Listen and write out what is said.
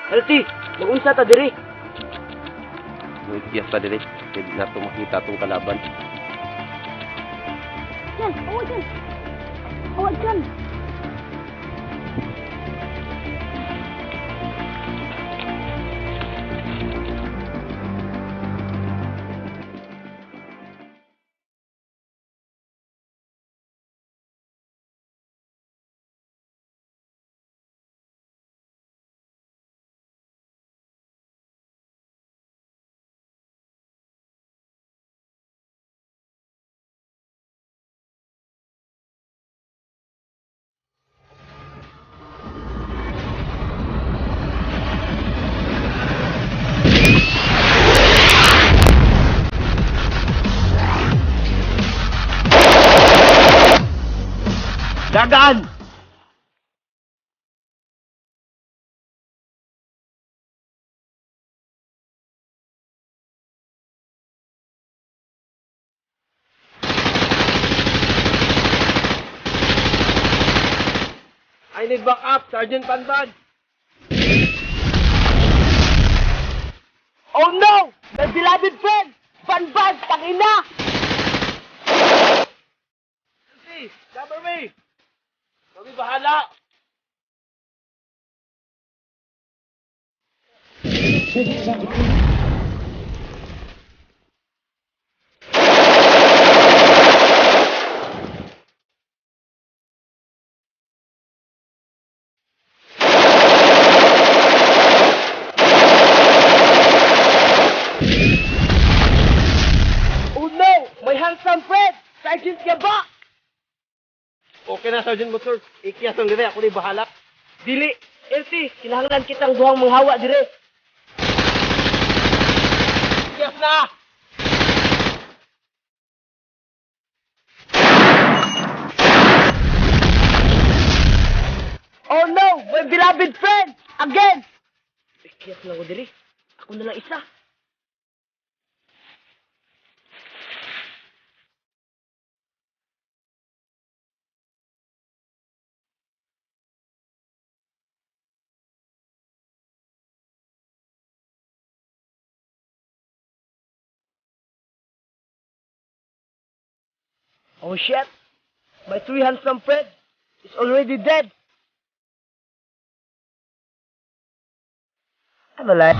Healthy, mag-unsa ta diri. Muikyas ta diri. Pwede na ito makita itong kalaban. Yan, awad yan. Awad yan. Dagaan! I need backup, Sergeant Panban. Oh no! My beloved friend! Panban, tangina! Healthy, cover me! Kami bahala! Oh no! My handsome friend! Sergeant Gaba! Okay na, Sergeant Motor. Ikiyas ang dire, ako na bahala. Dili, Elsie, kinahanglan kitang duhang manghawa dire. Ikiyas na! Oh no! My beloved friend! Again! Ikiyas lang ako dire. Ako na lang isa. Oh shit! My three handsome friend is already dead. I'm alive.